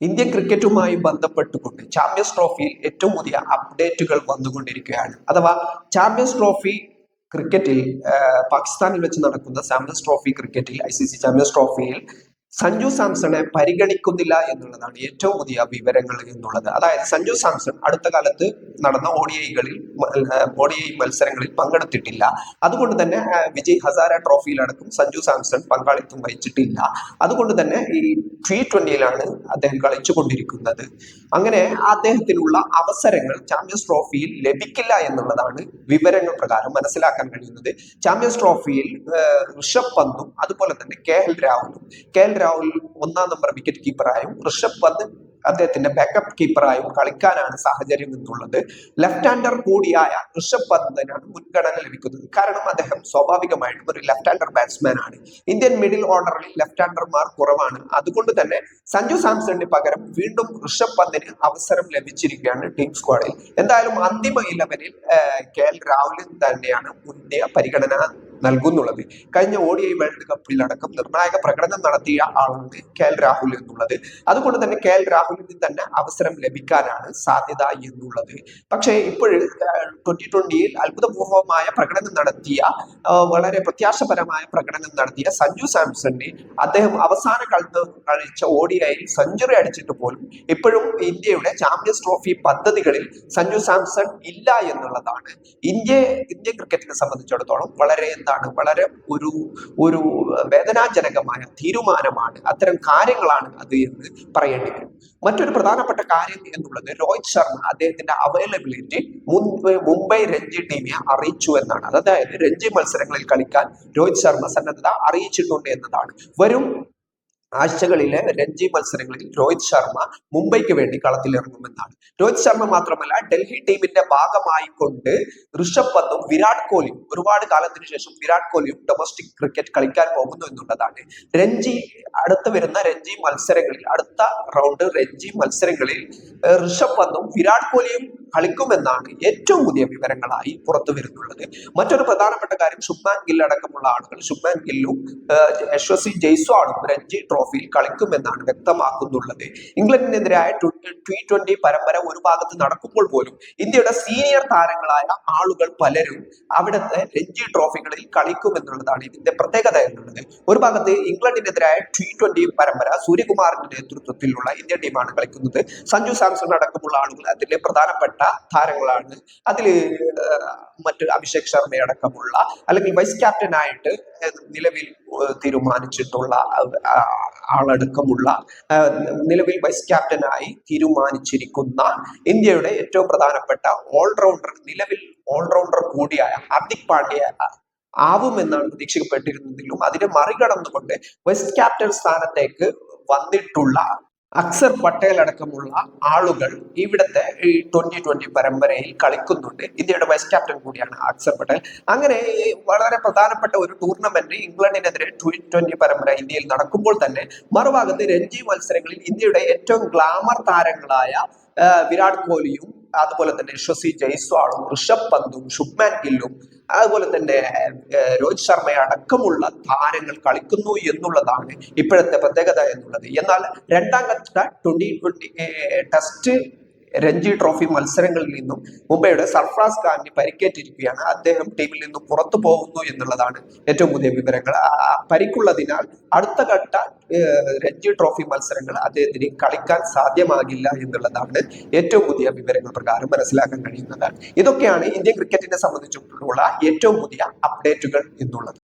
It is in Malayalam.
ഇന്ത്യൻ ക്രിക്കറ്റുമായി ബന്ധപ്പെട്ടുകൊണ്ട് ചാമ്പ്യൻസ് ട്രോഫിയിൽ ഏറ്റവും പുതിയ അപ്ഡേറ്റുകൾ വന്നുകൊണ്ടിരിക്കുകയാണ്. അഥവാ ചാമ്പ്യൻസ് ട്രോഫി ക്രിക്കറ്റിൽ പാകിസ്ഥാനിൽ വെച്ച് നടക്കുന്ന ചാമ്പ്യൻസ് ട്രോഫി ക്രിക്കറ്റിൽ ICC ചാമ്പ്യൻസ് ട്രോഫിയിൽ സഞ്ജു സാംസണെ പരിഗണിക്കുന്നില്ല എന്നുള്ളതാണ് ഏറ്റവും പുതിയ വിവരങ്ങൾ എന്നുള്ളത്. അതായത് സഞ്ജു സാംസൺ അടുത്ത കാലത്ത് നടന്ന ODI മത്സരങ്ങളിൽ പങ്കെടുത്തിട്ടില്ല. അതുകൊണ്ട് തന്നെ വിജയ് ഹസാര ട്രോഫിയിലടക്കം സഞ്ജു സാംസൺ പങ്കാളിത്തം വഹിച്ചിട്ടില്ല. അതുകൊണ്ട് തന്നെ ഈ T20യിലാണ് അദ്ദേഹം കളിച്ചുകൊണ്ടിരിക്കുന്നത്. അങ്ങനെ അദ്ദേഹത്തിനുള്ള അവസരങ്ങൾ ചാമ്പ്യൻസ് ട്രോഫിയിൽ ലഭിക്കില്ല എന്നുള്ളതാണ് വിവരങ്ങൾ പ്രകാരം മനസ്സിലാക്കാൻ കഴിയുന്നത്. ചാമ്പ്യൻസ് ട്രോഫിയിൽ ഋഷഭ് പന്തും അതുപോലെ തന്നെ KL രാഹുൽ ഒന്നാം നമ്പർ വിക്കറ്റ് കീപ്പറായും ഋഷഭ് പന്ത് അദ്ദേഹത്തിന്റെ ബാക്കപ്പ് കീപ്പറായും കളിക്കാനാണ് സാഹചര്യം എന്നുള്ളത്. ലെഫ്റ്റ് ഹാൻഡർ കൂടിയായ ഋഷഭ് പന്തിനാണ് മുൻഗണന ലഭിക്കുന്നത്. കാരണം അദ്ദേഹം സ്വാഭാവികമായിട്ടും ഒരു ലെഫ്റ്റ് ഹാൻഡർ ബാറ്റ്സ്മാൻ ആണ്. ഇന്ത്യൻ മിഡിൽ ഓർഡറിൽ ലെഫ്റ്റ് ഹാൻഡർമാർ കുറവാണ്. അതുകൊണ്ട് തന്നെ സഞ്ജു സാംസണിന് പകരം വീണ്ടും ഋഷഭ് പന്തിന് അവസരം ലഭിച്ചിരിക്കുകയാണ് ടീം സ്ക്വാഡിൽ. എന്തായാലും അന്തിമ 11-ൽ KL രാഹുലിന് തന്നെയാണ് മുന്തിയ പരിഗണന നൽകുന്നുള്ളത്. കഴിഞ്ഞ ODI വേൾഡ് കപ്പിൽ അടക്കം നിർണായക പ്രകടനം നടത്തിയ ആളാണ് KL രാഹുൽ എന്നുള്ളത്. അതുകൊണ്ട് തന്നെ KL രാഹുലിന് തന്നെ അവസരം ലഭിക്കാനാണ് സാധ്യത എന്നുള്ളത്. പക്ഷേ ഇപ്പോഴും 2020-ൽ അത്ഭുതപൂർവമായ പ്രകടനം നടത്തിയ വളരെ പ്രത്യാശപരമായ പ്രകടനം നടത്തിയ സഞ്ജു സാംസണിനെ അദ്ദേഹം അവസാന കളിച്ച ODIയിൽ സെഞ്ചുറി അടിച്ചിട്ട് പോലും ഇപ്പോഴും ഇന്ത്യയുടെ ചാമ്പ്യൻസ് ട്രോഫി പദ്ധതികളിൽ സഞ്ജു സാംസൺ ഇല്ല എന്നുള്ളതാണ് ഇന്ത്യൻ ക്രിക്കറ്റിനെ സംബന്ധിച്ചിടത്തോളം വളരെ ഒരു വേദനാജനകമായ തീരുമാനമാണ്. അത്തരം കാര്യങ്ങളാണ് അത് എന്ന് പറയേണ്ടി വരും. മറ്റൊരു പ്രധാനപ്പെട്ട കാര്യം എന്നുള്ളത് രോഹിത് ശർമ്മ അദ്ദേഹത്തിന്റെ അവൈലബിലിറ്റി മുംബൈ രഞ്ജി ടീമിനെ അറിയിച്ചു എന്നാണ്. അതായത് രഞ്ജി മത്സരങ്ങളിൽ കളിക്കാൻ രോഹിത് ശർമ്മ സന്നദ്ധത അറിയിച്ചിട്ടുണ്ട് എന്നതാണ്. വരും ആഴ്ചകളിലെ രഞ്ജി മത്സരങ്ങളിൽ രോഹിത് ശർമ്മ മുംബൈക്ക് വേണ്ടി കളത്തിലിറങ്ങുമെന്നാണ്. രോഹിത് ശർമ്മ മാത്രമല്ല, ഡൽഹി ടീമിന്റെ ഭാഗമായിക്കൊണ്ട് ഋഷഭ് പന്തും വിരാട് കോഹ്ലിയും ഒരുപാട് കാലത്തിന് ശേഷം വിരാട് കോഹ്ലിയും ഡൊമസ്റ്റിക് ക്രിക്കറ്റ് കളിക്കാൻ പോകുന്നു എന്നുള്ളതാണ്. അടുത്ത വരുന്ന രഞ്ജി മത്സരങ്ങളിൽ അടുത്ത റൗണ്ട് രഞ്ജി മത്സരങ്ങളിൽ ഋഷഭ് പന്തും വിരാട് കോഹ്ലിയും കളിക്കുമെന്നാണ് ഏറ്റവും പുതിയ വിവരങ്ങളായി പുറത്തു വരുന്നുള്ളത്. മറ്റൊരു പ്രധാനപ്പെട്ട കാര്യം ശുഭ്മാൻ ഗിൽ അടക്കമുള്ള ആളുകൾ ശുഭ്മാൻ ഗില്ലും യശസ്വി ജയ്സ്വാളും രഞ്ജി ട്രോഫിയിൽ കളിക്കുമെന്നാണ് വ്യക്തമാക്കുന്നുള്ളത്. ഇംഗ്ലണ്ടിനെതിരായ T20 പരമ്പര ഒരു ഭാഗത്ത് നടക്കുമ്പോൾ പോലും ഇന്ത്യയുടെ സീനിയർ താരങ്ങളായ ആളുകൾ പലരും അവിടുത്തെ രഞ്ജി ട്രോഫികളിൽ കളിക്കുമെന്നുള്ളതാണ് ഇതിന്റെ പ്രത്യേകത എന്നുള്ളത്. ഒരു ഭാഗത്ത് ഇംഗ്ലണ്ടിനെതിരായ T20 പരമ്പര സൂര്യകുമാറിന്റെ നേതൃത്വത്തിലുള്ള ഇന്ത്യൻ ടീമാണ് കളിക്കുന്നത്. സഞ്ജു സാംസൺ അടക്കമുള്ള ആളുകൾ അതിലെ പ്രധാനപ്പെട്ട താരങ്ങളാണ്. അതിൽ മറ്റ് അഭിഷേക് ശർമ്മ അടക്കമുള്ള അല്ലെങ്കിൽ വൈസ് ക്യാപ്റ്റനായിട്ട് നിലവിൽ തീരുമാനിച്ചിട്ടുള്ള ആളടക്കമുള്ള നിലവിൽ വൈസ് ക്യാപ്റ്റനായി തീരുമാനിച്ചിരിക്കുന്ന ഇന്ത്യയുടെ ഏറ്റവും പ്രധാനപ്പെട്ട നിലവിൽ ഓൾറൗണ്ടർ കൂടിയായ ഹാർദിക് പാണ്ഡ്യ ആവുമെന്നാണ് പ്രതീക്ഷിക്കപ്പെട്ടിരുന്നതെങ്കിലും അതിനെ മറികടന്നുകൊണ്ട് വൈസ് ക്യാപ്റ്റൻ സ്ഥാനത്തേക്ക് വന്നിട്ടുള്ള അക്സർ പട്ടേൽ അടക്കമുള്ള ആളുകൾ ഇവിടുത്തെ ഈ 2020 പരമ്പരയിൽ കളിക്കുന്നുണ്ട്. ഇന്ത്യയുടെ വൈസ് ക്യാപ്റ്റൻ കൂടിയാണ് അക്സർ പട്ടേൽ. അങ്ങനെ വളരെ പ്രധാനപ്പെട്ട ഒരു ടൂർണമെന്റ് ഇംഗ്ലണ്ടിനെതിരെ T20 പരമ്പര ഇന്ത്യയിൽ നടക്കുമ്പോൾ തന്നെ മറുഭാഗത്ത് രഞ്ജി മത്സരങ്ങളിൽ ഇന്ത്യയുടെ ഏറ്റവും ഗ്ലാമർ താരങ്ങളായ വിരാട് കോഹ്ലിയും അതുപോലെ തന്നെ യശസ്വി ജയ്സ്വാളും ഋഷഭ് പന്തും ശുഭ്മാൻ ഗില്ലും അതുപോലെ തന്നെ രോഹിത് ശർമ്മ അടക്കമുള്ള താരങ്ങൾ കളിക്കുന്നു എന്നുള്ളതാണ് ഇപ്പോഴത്തെ പ്രത്യേകത എന്നുള്ളത്. എന്നാൽ രണ്ടാം ഘട്ട 2020 ടെസ്റ്റ് രഞ്ജി ട്രോഫി മത്സരങ്ങളിൽ നിന്നും മുംബൈയുടെ സർഫറാസ് ഖാനിന് പരിക്കേറ്റിരിക്കുകയാണ്. അദ്ദേഹം ടീമിൽ നിന്നും പുറത്തു പോകുന്നു എന്നുള്ളതാണ് ഏറ്റവും പുതിയ വിവരങ്ങൾ. പരിക്കുള്ളതിനാൽ അടുത്ത ഘട്ട രഞ്ജി ട്രോഫി മത്സരങ്ങൾ അദ്ദേഹത്തിന് കളിക്കാൻ സാധ്യമാകില്ല എന്നുള്ളതാണ് ഏറ്റവും പുതിയ വിവരങ്ങൾ പ്രകാരം മനസ്സിലാക്കാൻ കഴിയുന്നത്. ഇതൊക്കെയാണ് ഇന്ത്യൻ ക്രിക്കറ്റിനെ സംബന്ധിച്ചിട്ടുള്ള ഏറ്റവും പുതിയ അപ്ഡേറ്റുകൾ എന്നുള്ളത്.